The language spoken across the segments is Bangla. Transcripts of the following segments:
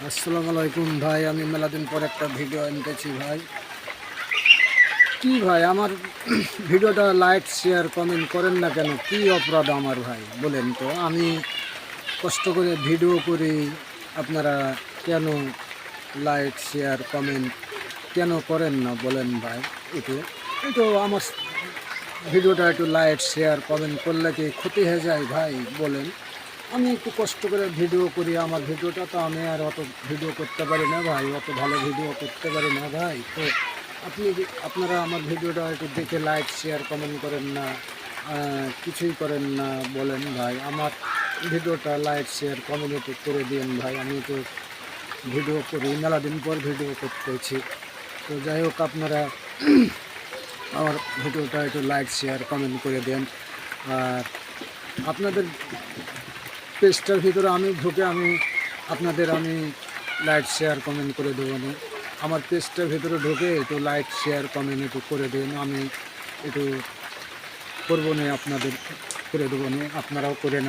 আসসালামু আলাইকুম ভাই, আমি মেলাদিন পর একটা ভিডিও আনতেছি ভাই। কি ভাই আমার ভিডিওটা লাইক শেয়ার কমেন্ট করেন না কেন? কি অপরাধ আমার ভাই বলেন তো? আমি কষ্ট করে ভিডিও করি, আপনারা কেন লাইক শেয়ার কমেন্ট কেন করেন না বলেন ভাই? একটু একটু আমার ভিডিওটা একটু লাইক শেয়ার কমেন্ট করলে কি ক্ষতি হয়ে যায় ভাই বলেন? আমি একটু কষ্ট করে ভিডিও করি, আমার ভিডিওটা তো আমি আর অত ভিডিও করতে পারি না ভাই, অত ভালো ভিডিও করতে পারি না ভাই। তো আপনারা আমার ভিডিওটা একটু দেখে লাইক শেয়ার কমেন্ট করেন না, কিছুই করেন না বলেন ভাই। আমার ভিডিওটা লাইক শেয়ার কমেন্ট একটু করে দিন ভাই। আমি তো ভিডিও করি, মেলা দিন পর ভিডিও করতেছি। তো যাই হোক, আপনারা আমার ভিডিওটা একটু লাইক শেয়ার কমেন্ট করে দেন। আর আপনাদের পেজটার ভিতরে আমি ঢুকে আমি লাইক শেয়ার কমেন্ট করে দেবো না। আমার পেজটার ভিতরে ঢুকে একটু লাইক শেয়ার কমেন্ট একটু করে দেন, আমি একটু করবো না, আপনাদের করে দেবো না, আপনারাও করেন,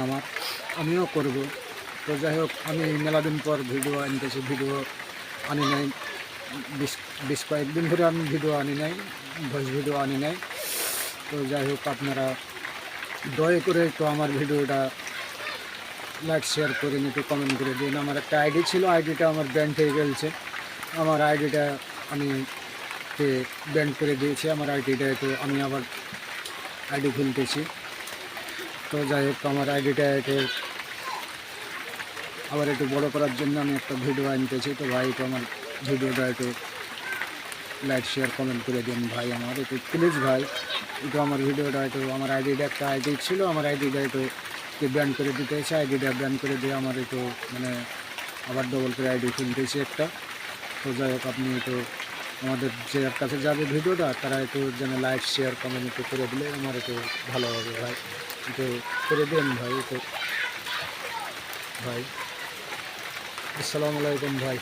আমিও করব। তো যাই হোক, আমি মেলাদিন পর ভিডিও আনতেছি, ভিডিও আনি নাই, বেশ বেশ কয়েকদিন ধরে আমি ভিডিও আনি নাই, ভয়েস ভিডিও আনি নাই। তো যাই হোক, আপনারা দয়া করে একটু আমার ভিডিওটা লাইক শেয়ার করে একটু কমেন্ট করে দিন। আমার একটা আইডি ছিল, আইডিটা আমার ব্যান্ড হয়ে গেছে। আমার আইডিটা আমি ব্যান্ড করে দিয়েছি, আমার আইডিটা একটু আমি আবার আইডি খুলতেছি। তো যাই হোক, আমার আইডিটা আবার একটু বড় করার জন্য আমি একটা ভিডিও আনতেছি। তো ভাই, একটু আমার ভিডিওটা একটু লাইক শেয়ার কমেন্ট করে দিন ভাই, আমার একটু প্লিজ ভাই। একটু আমার ভিডিওটা একটু, আমার আইডিটা একটা আইডি ছিল, আমার আইডিটা একটু ব্যান করে দিতে হয়েছে। আইডিটা ব্যান করে দিয়ে আমার একটু মানে আবার ডবল করে আইডি খুলতেছি একটা। তো যাই হোক, আপনি একটু আমাদের যে কাছে যাবে ভিডিওটা, তারা একটু যেন লাইক শেয়ার কমেন্ট একটু করে দিলে আমার একটু ভালো হবে ভাই। একটু করে দেন ভাই, একটু ভাই। আসসালামু আলাইকুম ভাই।